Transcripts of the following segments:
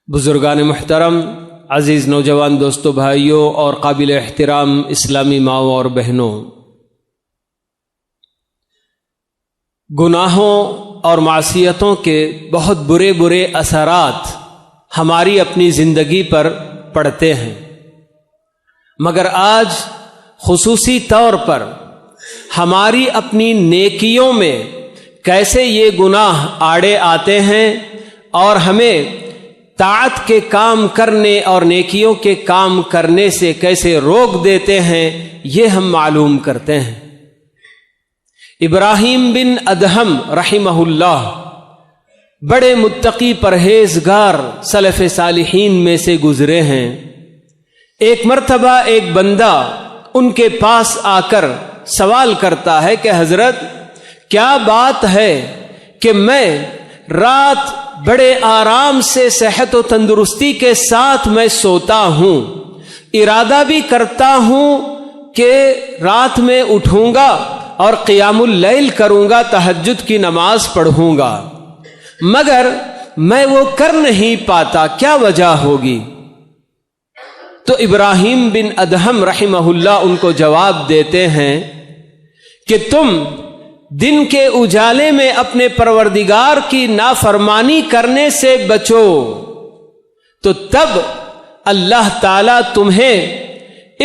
بزرگان محترم، عزیز نوجوان دوستوں، بھائیوں اور قابل احترام اسلامی ماؤں اور بہنوں، گناہوں اور معصیتوں کے بہت برے برے اثرات ہماری اپنی زندگی پر پڑتے ہیں، مگر آج خصوصی طور پر ہماری اپنی نیکیوں میں کیسے یہ گناہ آڑے آتے ہیں اور ہمیں طاعت کے کام کرنے اور نیکیوں کے کام کرنے سے کیسے روک دیتے ہیں، یہ ہم معلوم کرتے ہیں۔ ابراہیم بن ادہم رحمہ اللہ بڑے متقی پرہیزگار سلف صالحین میں سے گزرے ہیں۔ ایک مرتبہ ایک بندہ ان کے پاس آ کر سوال کرتا ہے کہ حضرت، کیا بات ہے کہ میں رات بڑے آرام سے صحت و تندرستی کے ساتھ میں سوتا ہوں، ارادہ بھی کرتا ہوں کہ رات میں اٹھوں گا اور قیام اللیل کروں گا، تہجد کی نماز پڑھوں گا، مگر میں وہ کر نہیں پاتا، کیا وجہ ہوگی؟ تو ابراہیم بن ادہم رحمہ اللہ ان کو جواب دیتے ہیں کہ تم دن کے اجالے میں اپنے پروردگار کی نافرمانی کرنے سے بچو، تو تب اللہ تعالیٰ تمہیں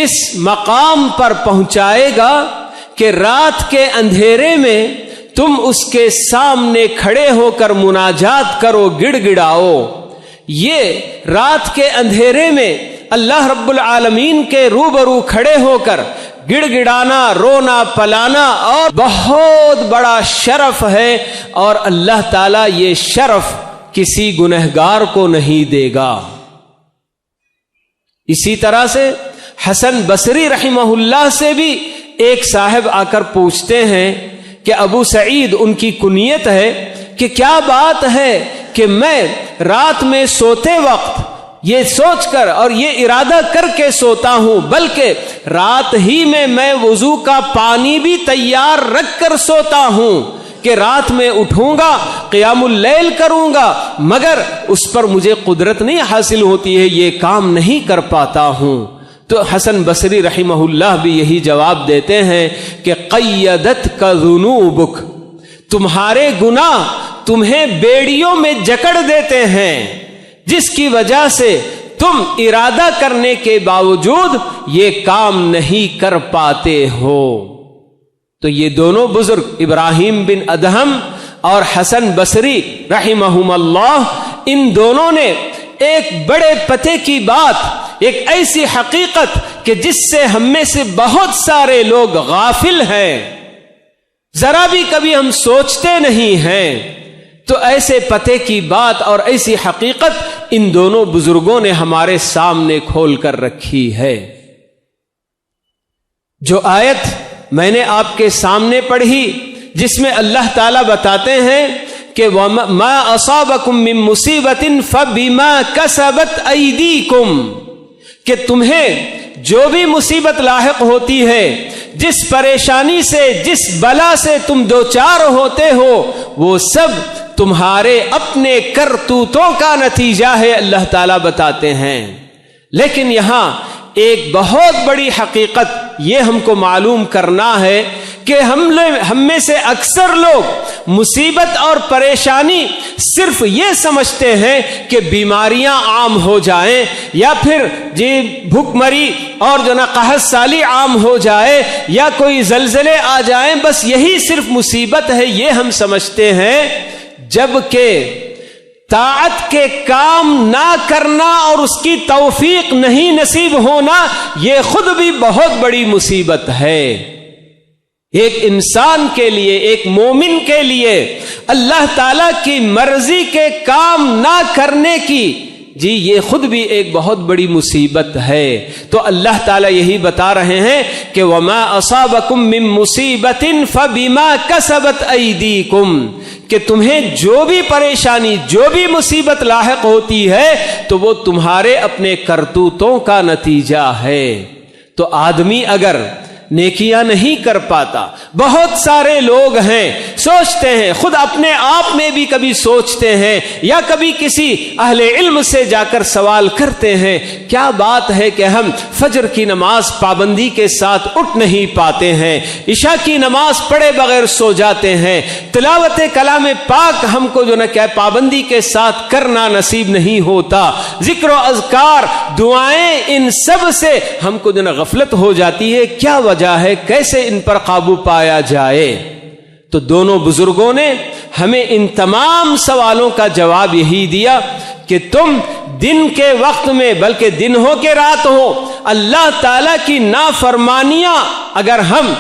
اس مقام پر پہنچائے گا کہ رات کے اندھیرے میں تم اس کے سامنے کھڑے ہو کر مناجات کرو، گڑ گڑاؤ۔ یہ رات کے اندھیرے میں اللہ رب العالمین کے روبرو کھڑے ہو کر گڑ گڑانا، رونا پلانا اور بہت بڑا شرف ہے، اور اللہ تعالیٰ یہ شرف کسی گنہگار کو نہیں دے گا۔ اسی طرح سے حسن بصری رحمہ اللہ سے بھی ایک صاحب آ کر پوچھتے ہیں کہ ابو سعید ان کی کنیت ہے کہ کیا بات ہے کہ میں رات میں سوتے وقت یہ سوچ کر اور یہ ارادہ کر کے سوتا ہوں، بلکہ رات ہی میں وضو کا پانی بھی تیار رکھ کر سوتا ہوں کہ رات میں اٹھوں گا، قیام اللیل کروں گا، مگر اس پر مجھے قدرت نہیں حاصل ہوتی ہے، یہ کام نہیں کر پاتا ہوں۔ تو حسن بصری رحمہ اللہ بھی یہی جواب دیتے ہیں کہ قیدت کا ذنوبک، تمہارے گناہ تمہیں بیڑیوں میں جکڑ دیتے ہیں، جس کی وجہ سے تم ارادہ کرنے کے باوجود یہ کام نہیں کر پاتے ہو۔ تو یہ دونوں بزرگ ابراہیم بن ادہم اور حسن بصری رحمہم اللہ، ان دونوں نے ایک بڑے پتے کی بات، ایک ایسی حقیقت کہ جس سے ہم میں سے بہت سارے لوگ غافل ہیں، ذرا بھی کبھی ہم سوچتے نہیں ہیں، تو ایسے پتے کی بات اور ایسی حقیقت ان دونوں بزرگوں نے ہمارے سامنے کھول کر رکھی ہے۔ جو آیت میں نے آپ کے سامنے پڑھی جس میں اللہ تعالیٰ بتاتے ہیں کہ ما اصابکم من مصیبت فبما کسبت ایدیکم، کہ تمہیں جو بھی مصیبت لاحق ہوتی ہے، جس پریشانی سے، جس بلا سے تم دوچار ہوتے ہو، وہ سب تمہارے اپنے کرتوتوں کا نتیجہ ہے، اللہ تعالیٰ بتاتے ہیں۔ لیکن یہاں ایک بہت بڑی حقیقت یہ ہم کو معلوم کرنا ہے کہ ہم میں سے اکثر لوگ مصیبت اور پریشانی صرف یہ سمجھتے ہیں کہ بیماریاں عام ہو جائیں، یا پھر بھوک مری اور قحط سالی عام ہو جائے، یا کوئی زلزلے آ جائیں، بس یہی صرف مصیبت ہے، یہ ہم سمجھتے ہیں، جبکہ طاعت کے کام نہ کرنا اور اس کی توفیق نہیں نصیب ہونا یہ خود بھی بہت بڑی مصیبت ہے۔ ایک انسان کے لیے، ایک مومن کے لیے اللہ تعالیٰ کی مرضی کے کام نہ کرنے کی یہ خود بھی ایک بہت بڑی مصیبت ہے۔ تو اللہ تعالیٰ یہی بتا رہے ہیں کہ وما اصابکم من مصیبت فبما کسبت ایدیکم، کہ تمہیں جو بھی پریشانی، جو بھی مصیبت لاحق ہوتی ہے تو وہ تمہارے اپنے کرتوتوں کا نتیجہ ہے۔ تو آدمی اگر نیکیاں نہیں کر پاتا۔ بہت سارے لوگ ہیں سوچتے ہیں، خود اپنے آپ میں بھی کبھی سوچتے ہیں یا کبھی کسی اہل علم سے جا کر سوال کرتے ہیں، کیا بات ہے کہ ہم فجر کی نماز پابندی کے ساتھ اٹھ نہیں پاتے ہیں، عشاء کی نماز پڑھے بغیر سو جاتے ہیں، تلاوت کلام پاک ہم کو جو نہ کیا پابندی کے ساتھ کرنا نصیب نہیں ہوتا، ذکر و اذکار دعائیں ان سب سے ہم کو جو نہ غفلت ہو جاتی ہے، کیا وجہ ہے، کیسے ان پر قابو پایا جائے؟ تو دونوں بزرگوں نے ہمیں ان تمام سوالوں کا جواب یہی دیا کہ تم دن کے وقت میں، بلکہ دن ہو کہ رات ہو، اللہ تعالی کی نافرمانیاں اگر ہم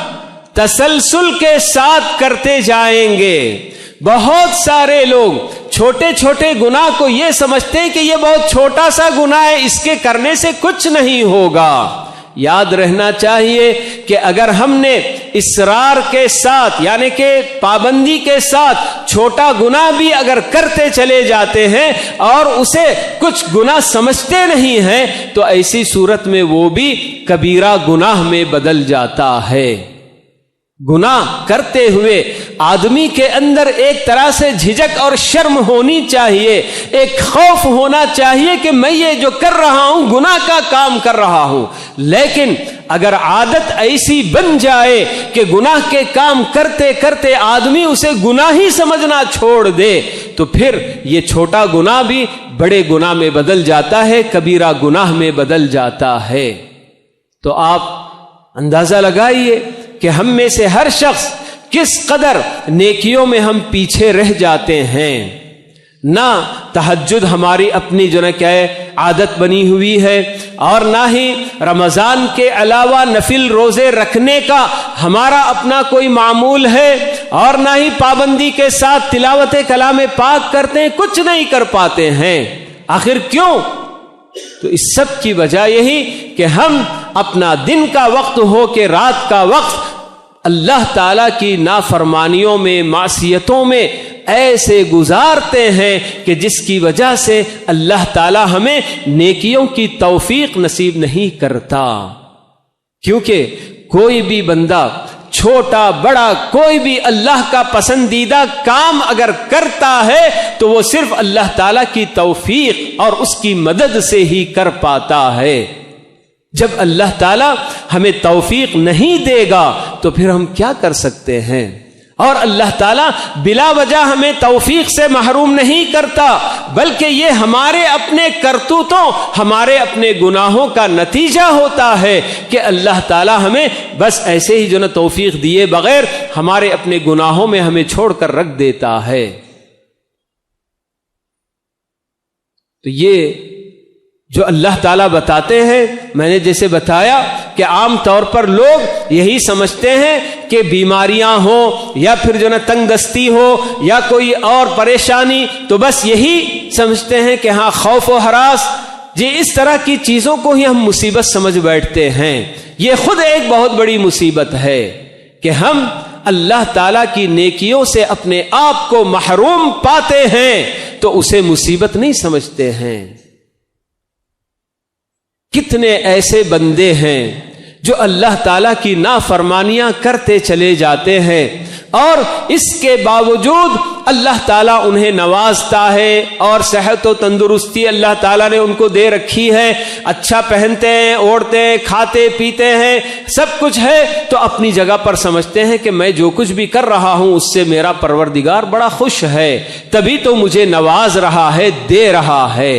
تسلسل کے ساتھ کرتے جائیں گے، بہت سارے لوگ چھوٹے چھوٹے گناہ کو یہ سمجھتے ہیں کہ یہ بہت چھوٹا سا گناہ ہے، اس کے کرنے سے کچھ نہیں ہوگا۔ یاد رہنا چاہیے کہ اگر ہم نے اصرار کے ساتھ یعنی کہ پابندی کے ساتھ چھوٹا گناہ بھی اگر کرتے چلے جاتے ہیں اور اسے کچھ گناہ سمجھتے نہیں ہیں، تو ایسی صورت میں وہ بھی کبیرہ گناہ میں بدل جاتا ہے۔ گناہ کرتے ہوئے آدمی کے اندر ایک طرح سے جھجک اور شرم ہونی چاہیے، ایک خوف ہونا چاہیے کہ میں یہ جو کر رہا ہوں گناہ کا کام کر رہا ہوں۔ لیکن اگر عادت ایسی بن جائے کہ گناہ کے کام کرتے کرتے آدمی اسے گناہ ہی سمجھنا چھوڑ دے، تو پھر یہ چھوٹا گناہ بھی بڑے گناہ میں بدل جاتا ہے، کبیرہ گناہ میں بدل جاتا ہے۔ تو آپ اندازہ لگائیے کہ ہم میں سے ہر شخص کس قدر نیکیوں میں ہم پیچھے رہ جاتے ہیں۔ نہ تہجد ہماری اپنی جو نہ کیا ہے عادت بنی ہوئی ہے، اور نہ ہی رمضان کے علاوہ نفل روزے رکھنے کا ہمارا اپنا کوئی معمول ہے، اور نہ ہی پابندی کے ساتھ تلاوت کلام پاک کرتے ہیں، کچھ نہیں کر پاتے ہیں۔ آخر کیوں؟ تو اس سب کی وجہ یہی کہ ہم اپنا دن کا وقت ہو کہ رات کا وقت اللہ تعالیٰ کی نافرمانیوں میں، معصیتوں میں ایسے گزارتے ہیں کہ جس کی وجہ سے اللہ تعالیٰ ہمیں نیکیوں کی توفیق نصیب نہیں کرتا۔ کیونکہ کوئی بھی بندہ چھوٹا بڑا کوئی بھی اللہ کا پسندیدہ کام اگر کرتا ہے تو وہ صرف اللہ تعالیٰ کی توفیق اور اس کی مدد سے ہی کر پاتا ہے۔ جب اللہ تعالیٰ ہمیں توفیق نہیں دے گا تو پھر ہم کیا کر سکتے ہیں؟ اور اللہ تعالیٰ بلا وجہ ہمیں توفیق سے محروم نہیں کرتا، بلکہ یہ ہمارے اپنے کرتوتوں، ہمارے اپنے گناہوں کا نتیجہ ہوتا ہے کہ اللہ تعالیٰ ہمیں بس ایسے ہی جو نا توفیق دیے بغیر ہمارے اپنے گناہوں میں ہمیں چھوڑ کر رکھ دیتا ہے۔ تو یہ جو اللہ تعالیٰ بتاتے ہیں، میں نے جیسے بتایا کہ عام طور پر لوگ یہی سمجھتے ہیں کہ بیماریاں ہوں یا پھر جو نا تنگ دستی ہو یا کوئی اور پریشانی، تو بس یہی سمجھتے ہیں کہ ہاں خوف و ہراس، جی اس طرح کی چیزوں کو ہی ہم مصیبت سمجھ بیٹھتے ہیں۔ یہ خود ایک بہت بڑی مصیبت ہے کہ ہم اللہ تعالیٰ کی نیکیوں سے اپنے آپ کو محروم پاتے ہیں تو اسے مصیبت نہیں سمجھتے ہیں۔ کتنے ایسے بندے ہیں جو اللہ تعالیٰ کی نافرمانیاں کرتے چلے جاتے ہیں اور اس کے باوجود اللہ تعالیٰ انہیں نوازتا ہے اور صحت و تندرستی اللہ تعالیٰ نے ان کو دے رکھی ہے، اچھا پہنتے ہیں، اوڑھتے ہیں، کھاتے پیتے ہیں، سب کچھ ہے، تو اپنی جگہ پر سمجھتے ہیں کہ میں جو کچھ بھی کر رہا ہوں اس سے میرا پروردگار بڑا خوش ہے، تبھی تو مجھے نواز رہا ہے، دے رہا ہے۔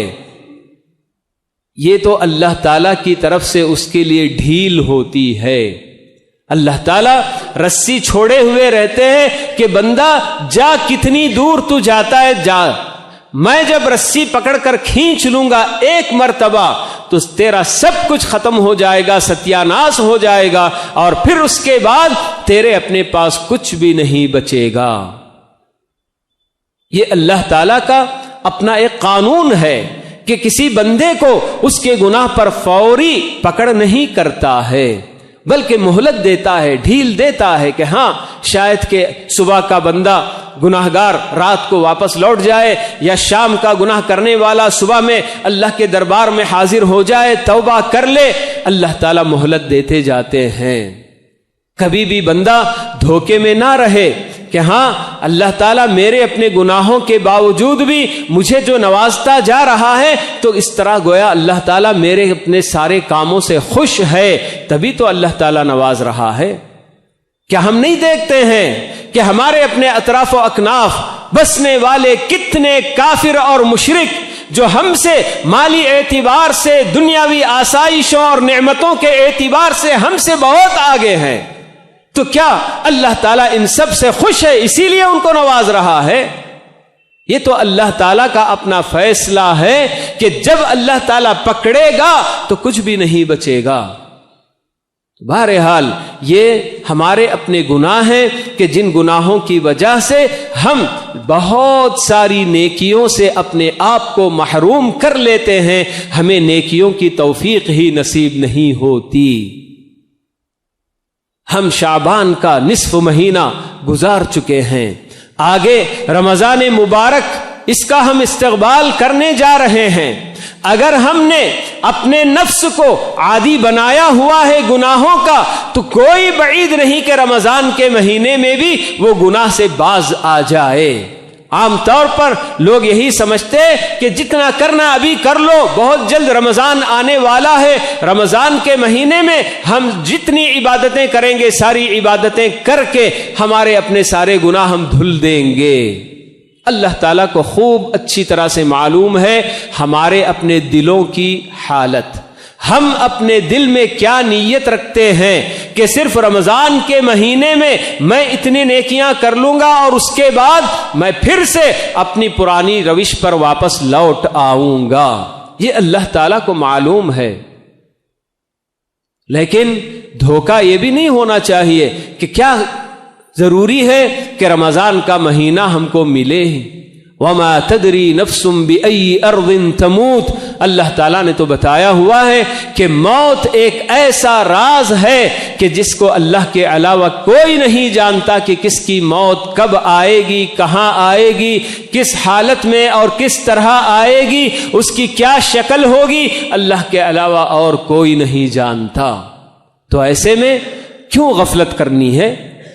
یہ تو اللہ تعالیٰ کی طرف سے اس کے لیے ڈھیل ہوتی ہے۔ اللہ تعالیٰ رسی چھوڑے ہوئے رہتے ہیں کہ بندہ جا، کتنی دور تو جاتا ہے جا، میں جب رسی پکڑ کر کھینچ لوں گا ایک مرتبہ تو تیرا سب کچھ ختم ہو جائے گا، ستیاناش ہو جائے گا، اور پھر اس کے بعد تیرے اپنے پاس کچھ بھی نہیں بچے گا۔ یہ اللہ تعالیٰ کا اپنا ایک قانون ہے کہ کسی بندے کو اس کے گناہ پر فوری پکڑ نہیں کرتا ہے، بلکہ مہلت دیتا ہے، ڈھیل دیتا ہے کہ ہاں شاید کہ صبح کا بندہ گناہگار رات کو واپس لوٹ جائے، یا شام کا گناہ کرنے والا صبح میں اللہ کے دربار میں حاضر ہو جائے، توبہ کر لے۔ اللہ تعالیٰ مہلت دیتے جاتے ہیں۔ کبھی بھی بندہ دھوکے میں نہ رہے کہ ہاں اللہ تعالیٰ میرے اپنے گناہوں کے باوجود بھی مجھے جو نوازتا جا رہا ہے تو اس طرح گویا اللہ تعالیٰ میرے اپنے سارے کاموں سے خوش ہے، تبھی تو اللہ تعالیٰ نواز رہا ہے۔ کیا ہم نہیں دیکھتے ہیں کہ ہمارے اپنے اطراف و اکناف بسنے والے کتنے کافر اور مشرک جو ہم سے مالی اعتبار سے، دنیاوی آسائشوں اور نعمتوں کے اعتبار سے ہم سے بہت آگے ہیں، تو کیا اللہ تعالیٰ ان سب سے خوش ہے اسی لیے ان کو نواز رہا ہے؟ یہ تو اللہ تعالیٰ کا اپنا فیصلہ ہے کہ جب اللہ تعالیٰ پکڑے گا تو کچھ بھی نہیں بچے گا۔ بہرحال یہ ہمارے اپنے گناہ ہیں کہ جن گناہوں کی وجہ سے ہم بہت ساری نیکیوں سے اپنے آپ کو محروم کر لیتے ہیں، ہمیں نیکیوں کی توفیق ہی نصیب نہیں ہوتی۔ ہم شعبان کا نصف مہینہ گزار چکے ہیں، آگے رمضان مبارک اس کا ہم استقبال کرنے جا رہے ہیں۔ اگر ہم نے اپنے نفس کو عادی بنایا ہوا ہے گناہوں کا تو کوئی بعید نہیں کہ رمضان کے مہینے میں بھی وہ گناہ سے باز آ جائے۔ عام طور پر لوگ یہی سمجھتے کہ جتنا کرنا ابھی کر لو، بہت جلد رمضان آنے والا ہے، رمضان کے مہینے میں ہم جتنی عبادتیں کریں گے ساری عبادتیں کر کے ہمارے اپنے سارے گناہ ہم دھل دیں گے۔ اللہ تعالیٰ کو خوب اچھی طرح سے معلوم ہے ہمارے اپنے دلوں کی حالت، ہم اپنے دل میں کیا نیت رکھتے ہیں کہ صرف رمضان کے مہینے میں میں اتنی نیکیاں کر لوں گا اور اس کے بعد میں پھر سے اپنی پرانی روش پر واپس لوٹ آؤں گا۔ یہ اللہ تعالیٰ کو معلوم ہے، لیکن دھوکہ یہ بھی نہیں ہونا چاہیے کہ کیا ضروری ہے کہ رمضان کا مہینہ ہم کو ملے۔ وما تدری نفس بأي ارض تموت، اللہ تعالیٰ نے تو بتایا ہوا ہے کہ موت ایک ایسا راز ہے کہ جس کو اللہ کے علاوہ کوئی نہیں جانتا کہ کس کی موت کب آئے گی، کہاں آئے گی، کس حالت میں اور کس طرح آئے گی، اس کی کیا شکل ہوگی، اللہ کے علاوہ اور کوئی نہیں جانتا۔ تو ایسے میں کیوں غفلت کرنی ہے؟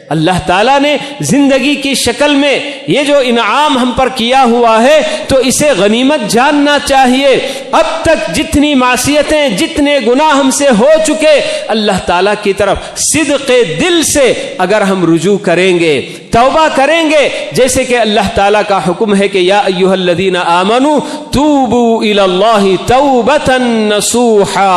اللہ تعالیٰ نے زندگی کی شکل میں یہ جو انعام ہم پر کیا ہوا ہے تو اسے غنیمت جاننا چاہیے۔ اب تک جتنی معصیتیں، جتنے گناہ ہم سے ہو چکے، اللہ تعالیٰ کی طرف صدق دل سے اگر ہم رجوع کریں گے، توبہ کریں گے، جیسے کہ اللہ تعالیٰ کا حکم ہے کہ یا ایھا الذین آمنوا توبوا الی اللہ توبۃ نصوحا،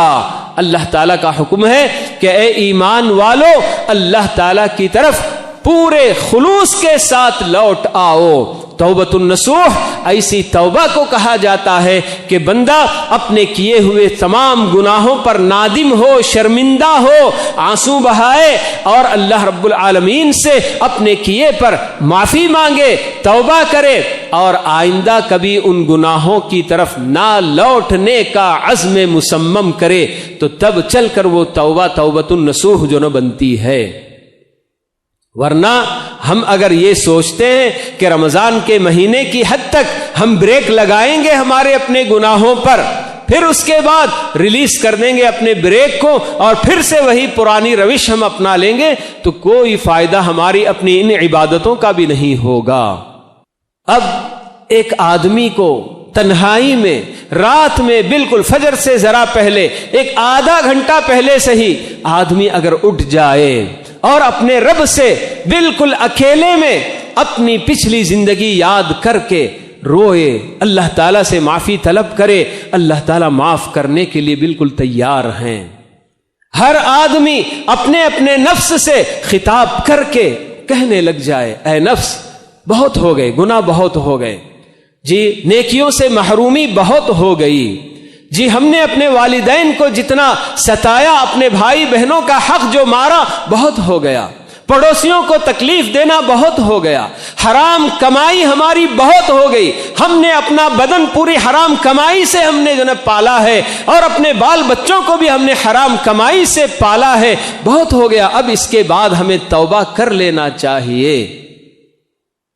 اللہ تعالیٰ کا حکم ہے کہ اے ایمان والو اللہ تعالیٰ کی طرف پورے خلوص کے ساتھ لوٹ آؤ۔ توبۃ النصوح ایسی توبہ کو کہا جاتا ہے کہ بندہ اپنے کیے ہوئے تمام گناہوں پر نادم ہو، شرمندہ ہو، آنسو بہائے اور اللہ رب العالمین سے اپنے کیے پر معافی مانگے، توبہ کرے اور آئندہ کبھی ان گناہوں کی طرف نہ لوٹنے کا عزم مصمم کرے، تو تب چل کر وہ توبہ توبۃ النصوح جو نہ بنتی ہے۔ ورنہ ہم اگر یہ سوچتے ہیں کہ رمضان کے مہینے کی حد تک ہم بریک لگائیں گے ہمارے اپنے گناہوں پر، پھر اس کے بعد ریلیز کر دیں گے اپنے بریک کو اور پھر سے وہی پرانی روش ہم اپنا لیں گے، تو کوئی فائدہ ہماری اپنی ان عبادتوں کا بھی نہیں ہوگا۔ اب ایک آدمی کو تنہائی میں رات میں بالکل فجر سے ذرا پہلے، ایک آدھا گھنٹہ پہلے سے ہی آدمی اگر اٹھ جائے اور اپنے رب سے بالکل اکیلے میں اپنی پچھلی زندگی یاد کر کے روئے، اللہ تعالیٰ سے معافی طلب کرے، اللہ تعالیٰ معاف کرنے کے لیے بالکل تیار ہیں۔ ہر آدمی اپنے اپنے نفس سے خطاب کر کے کہنے لگ جائے، اے نفس بہت ہو گئے، گناہ بہت ہو گئے، جی نیکیوں سے محرومی بہت ہو گئی، جی ہم نے اپنے والدین کو جتنا ستایا، اپنے بھائی بہنوں کا حق جو مارا بہت ہو گیا، پڑوسیوں کو تکلیف دینا بہت ہو گیا، حرام کمائی ہماری بہت ہو گئی، ہم نے اپنا بدن پوری حرام کمائی سے ہم نے جو ہے پالا ہے اور اپنے بال بچوں کو بھی ہم نے حرام کمائی سے پالا ہے، بہت ہو گیا، اب اس کے بعد ہمیں توبہ کر لینا چاہیے۔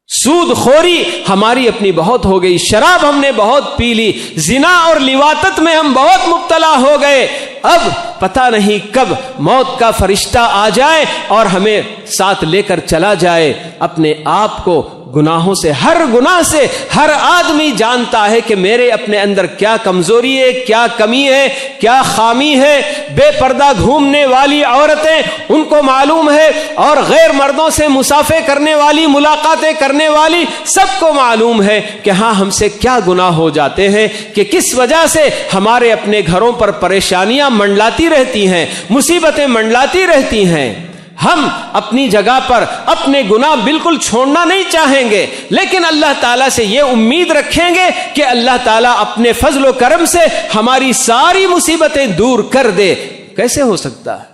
سود خوری ہماری اپنی بہت ہو گئی، شراب ہم نے بہت پی لی، زنا اور لواطت میں ہم بہت مبتلا ہو گئے۔ اب پتہ نہیں کب موت کا فرشتہ آ جائے اور ہمیں ساتھ لے کر چلا جائے۔ اپنے آپ کو گناہوں سے، ہر گناہ سے ہر آدمی جانتا ہے کہ میرے اپنے اندر کیا کمزوری ہے، کیا کمی ہے، کیا خامی ہے۔ بے پردہ گھومنے والی عورتیں ان کو معلوم ہے، اور غیر مردوں سے مسافے کرنے والی، ملاقاتیں کرنے والی سب کو معلوم ہے کہ ہاں ہم سے کیا گناہ ہو جاتے ہیں، کہ کس وجہ سے ہمارے اپنے گھروں پر پریشانیاں منڈلاتی رہتی ہیں، مصیبتیں منڈلاتی رہتی ہیں۔ ہم اپنی جگہ پر اپنے گناہ بالکل چھوڑنا نہیں چاہیں گے، لیکن اللہ تعالیٰ سے یہ امید رکھیں گے کہ اللہ تعالیٰ اپنے فضل و کرم سے ہماری ساری مصیبتیں دور کر دے۔ کیسے ہو سکتا ہے؟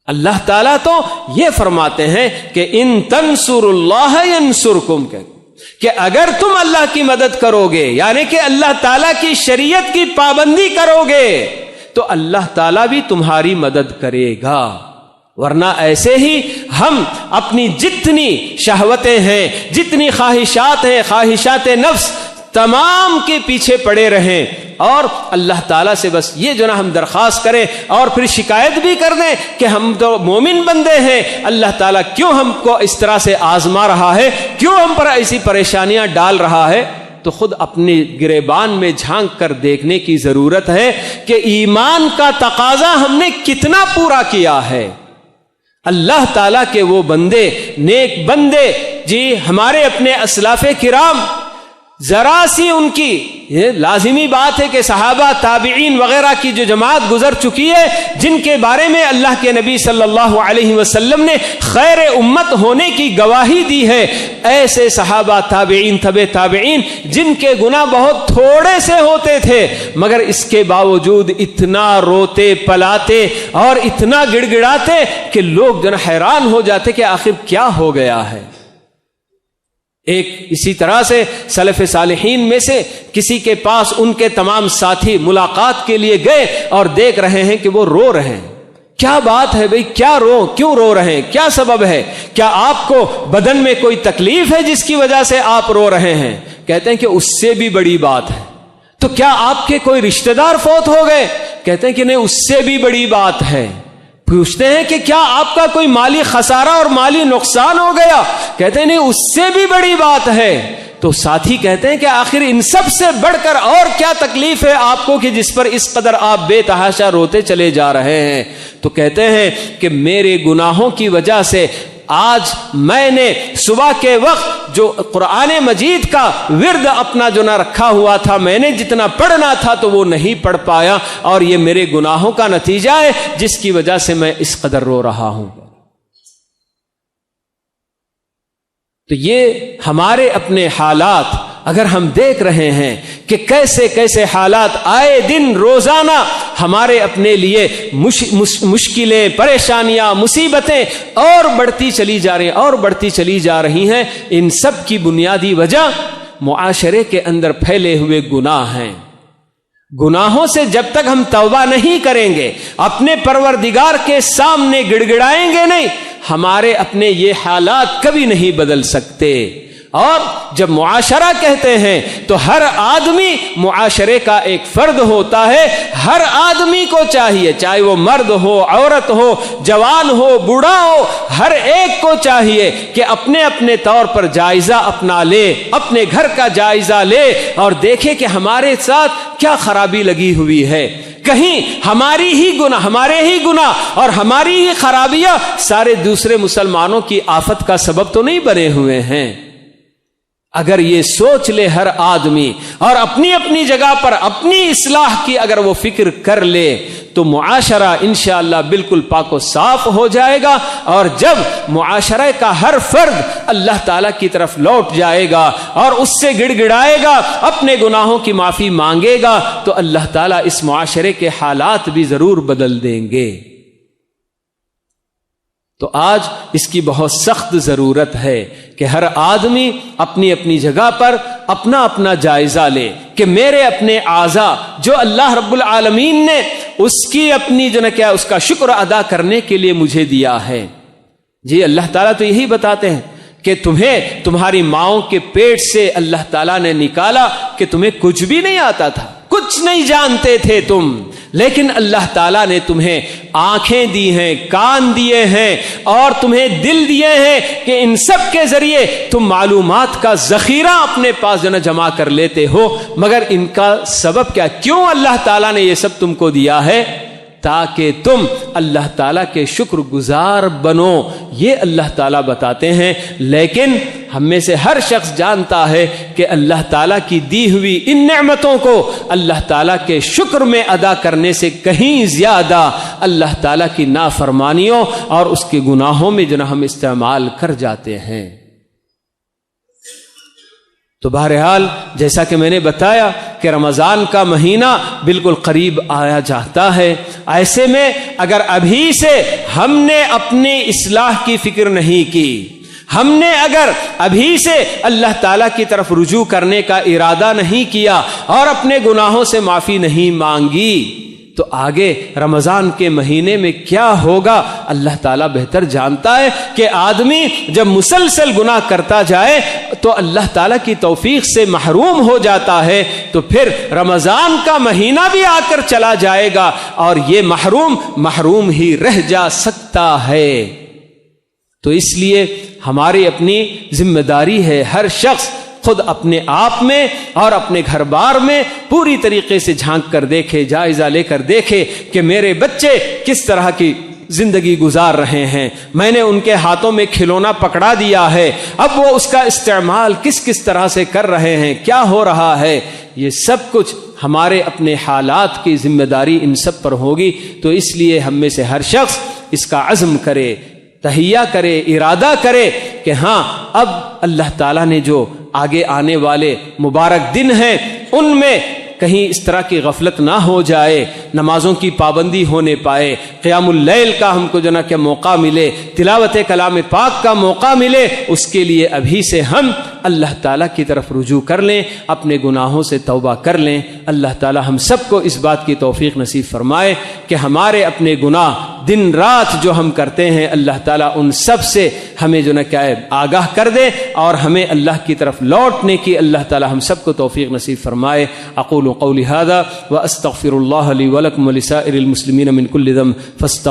اللہ تعالیٰ تو یہ فرماتے ہیں کہ ان تنصروا اللہ ینصرکم، کہ اگر تم اللہ کی مدد کرو گے، یعنی کہ اللہ تعالیٰ کی شریعت کی پابندی کرو گے، تو اللہ تعالیٰ بھی تمہاری مدد کرے گا۔ ورنہ ایسے ہی ہم اپنی جتنی شہوتیں ہیں، جتنی خواہشات ہیں، خواہشات نفس، تمام کے پیچھے پڑے رہیں، اور اللہ تعالیٰ سے بس یہ جو نا ہم درخواست کریں اور پھر شکایت بھی کر دیں کہ ہم تو مومن بندے ہیں، اللہ تعالیٰ کیوں ہم کو اس طرح سے آزما رہا ہے، کیوں ہم پر ایسی پریشانیاں ڈال رہا ہے، تو خود اپنے گریبان میں جھانک کر دیکھنے کی ضرورت ہے کہ ایمان کا تقاضا ہم نے کتنا پورا کیا ہے۔ اللہ تعالیٰ کے وہ بندے، نیک بندے، جی ہمارے اپنے اسلاف کرام، ذرا سی ان کی یہ لازمی بات ہے کہ صحابہ، تابعین وغیرہ کی جو جماعت گزر چکی ہے، جن کے بارے میں اللہ کے نبی صلی اللہ علیہ وسلم نے خیر امت ہونے کی گواہی دی ہے، ایسے صحابہ، تابعین، تبع تابعین، جن کے گناہ بہت تھوڑے سے ہوتے تھے، مگر اس کے باوجود اتنا روتے پلاتے اور اتنا گڑ گڑاتے کہ لوگ جو حیران ہو جاتے کہ آخر کیا ہو گیا ہے۔ ایک اسی طرح سے سلف صالحین میں سے کسی کے پاس ان کے تمام ساتھی ملاقات کے لیے گئے اور دیکھ رہے ہیں کہ وہ رو رہے ہیں۔ کیا بات ہے بھئی، کیوں رو رہے ہیں، کیا سبب ہے؟ کیا آپ کو بدن میں کوئی تکلیف ہے جس کی وجہ سے آپ رو رہے ہیں؟ کہتے ہیں کہ اس سے بھی بڑی بات ہے۔ تو کیا آپ کے کوئی رشتہ دار فوت ہو گئے؟ کہتے ہیں کہ نہیں، اس سے بھی بڑی بات ہے۔ پوچھتے ہیں کہ کیا آپ کا کوئی مالی خسارہ اور مالی نقصان ہو گیا؟ کہتے ہیں نہیں، اس سے بھی بڑی بات ہے۔ تو ساتھی کہتے ہیں کہ آخر ان سب سے بڑھ کر اور کیا تکلیف ہے آپ کو کہ جس پر اس قدر آپ بے تحاشا روتے چلے جا رہے ہیں؟ تو کہتے ہیں کہ میرے گناہوں کی وجہ سے آج میں نے صبح کے وقت جو قرآن مجید کا ورد اپنا جو نہ رکھا ہوا تھا، میں نے جتنا پڑھنا تھا تو وہ نہیں پڑھ پایا، اور یہ میرے گناہوں کا نتیجہ ہے جس کی وجہ سے میں اس قدر رو رہا ہوں۔ تو یہ ہمارے اپنے حالات اگر ہم دیکھ رہے ہیں کہ کیسے کیسے حالات آئے دن روزانہ ہمارے اپنے لیے مشکلیں، پریشانیاں، مصیبتیں اور بڑھتی چلی جا رہی ہیں، ان سب کی بنیادی وجہ معاشرے کے اندر پھیلے ہوئے گناہ ہیں۔ گناہوں سے جب تک ہم توبہ نہیں کریں گے، اپنے پروردگار کے سامنے گڑ گڑائیں گے نہیں، ہمارے اپنے یہ حالات کبھی نہیں بدل سکتے۔ اور جب معاشرہ کہتے ہیں تو ہر آدمی معاشرے کا ایک فرد ہوتا ہے۔ ہر آدمی کو چاہیے، چاہے وہ مرد ہو، عورت ہو، جوان ہو، بوڑھا ہو، ہر ایک کو چاہیے کہ اپنے اپنے طور پر جائزہ اپنا لے، اپنے گھر کا جائزہ لے اور دیکھے کہ ہمارے ساتھ کیا خرابی لگی ہوئی ہے۔ کہیں ہمارے ہی گناہ اور ہماری ہی خرابیاں سارے دوسرے مسلمانوں کی آفت کا سبب تو نہیں بنے ہوئے ہیں۔ اگر یہ سوچ لے ہر آدمی اور اپنی اپنی جگہ پر اپنی اصلاح کی اگر وہ فکر کر لے تو معاشرہ انشاءاللہ بالکل پاک و صاف ہو جائے گا، اور جب معاشرے کا ہر فرد اللہ تعالیٰ کی طرف لوٹ جائے گا اور اس سے گڑ گڑائے گا، اپنے گناہوں کی معافی مانگے گا، تو اللہ تعالیٰ اس معاشرے کے حالات بھی ضرور بدل دیں گے۔ تو آج اس کی بہت سخت ضرورت ہے کہ ہر آدمی اپنی اپنی جگہ پر اپنا اپنا جائزہ لے کہ میرے اپنے اعضاء جو اللہ رب العالمین نے اس کی اپنی جو نہ کیا اس کا شکر ادا کرنے کے لیے مجھے دیا ہے۔ جی اللہ تعالیٰ تو یہی بتاتے ہیں کہ تمہیں تمہاری ماؤں کے پیٹ سے اللہ تعالیٰ نے نکالا کہ تمہیں کچھ بھی نہیں آتا تھا، کچھ نہیں جانتے تھے تم، لیکن اللہ تعالیٰ نے تمہیں آنکھیں دی ہیں، کان دیے ہیں اور تمہیں دل دیے ہیں کہ ان سب کے ذریعے تم معلومات کا ذخیرہ اپنے پاس جو نا جمع کر لیتے ہو۔ مگر ان کا سبب کیا؟ کیوں اللہ تعالیٰ نے یہ سب تم کو دیا ہے؟ تاکہ تم اللہ تعالیٰ کے شکر گزار بنو، یہ اللہ تعالیٰ بتاتے ہیں۔ لیکن ہم میں سے ہر شخص جانتا ہے کہ اللہ تعالیٰ کی دی ہوئی ان نعمتوں کو اللہ تعالیٰ کے شکر میں ادا کرنے سے کہیں زیادہ اللہ تعالیٰ کی نافرمانیوں اور اس کے گناہوں میں جو ہم استعمال کر جاتے ہیں۔ تو بہرحال جیسا کہ میں نے بتایا کہ رمضان کا مہینہ بالکل قریب آیا جاتا ہے، ایسے میں اگر ابھی سے ہم نے اپنی اصلاح کی فکر نہیں کی، ہم نے اگر ابھی سے اللہ تعالیٰ کی طرف رجوع کرنے کا ارادہ نہیں کیا اور اپنے گناہوں سے معافی نہیں مانگی، تو آگے رمضان کے مہینے میں کیا ہوگا اللہ تعالیٰ بہتر جانتا ہے کہ آدمی جب مسلسل گناہ کرتا جائے تو اللہ تعالیٰ کی توفیق سے محروم ہو جاتا ہے، تو پھر رمضان کا مہینہ بھی آ کر چلا جائے گا اور یہ محروم ہی رہ جا سکتا ہے۔ تو اس لیے ہماری اپنی ذمہ داری ہے، ہر شخص خود اپنے آپ میں اور اپنے گھر بار میں پوری طریقے سے جھانک کر دیکھے، جائزہ لے کر دیکھے کہ میرے بچے کس طرح کی زندگی گزار رہے ہیں، میں نے ان کے ہاتھوں میں کھلونا پکڑا دیا ہے، اب وہ اس کا استعمال کس کس طرح سے کر رہے ہیں، کیا ہو رہا ہے۔ یہ سب کچھ ہمارے اپنے حالات کی ذمہ داری ان سب پر ہوگی۔ تو اس لیے ہم میں سے ہر شخص اس کا عزم کرے، تہیہ کرے، ارادہ کرے کہ ہاں اب اللہ تعالیٰ نے جو آگے آنے والے مبارک دن ہیں ان میں کہیں اس طرح کی غفلت نہ ہو جائے، نمازوں کی پابندی ہونے پائے، قیام اللیل کا ہم کو جو نا کہ موقع ملے، تلاوت کلام پاک کا موقع ملے، اس کے لیے ابھی سے ہم اللہ تعالیٰ کی طرف رجوع کر لیں، اپنے گناہوں سے توبہ کر لیں۔ اللہ تعالیٰ ہم سب کو اس بات کی توفیق نصیب فرمائے کہ ہمارے اپنے گناہ دن رات جو ہم کرتے ہیں اللہ تعالیٰ ان سب سے ہمیں جو نہ کیا ہے آگاہ کر دے اور ہمیں اللہ کی طرف لوٹنے کی اللہ تعالیٰ ہم سب کو توفیق نصیب فرمائے۔ اقول قولی ھذا واستغفر اللہ لی ولکم ولسائر المسلمین من کل ذنب فاستغفروہ۔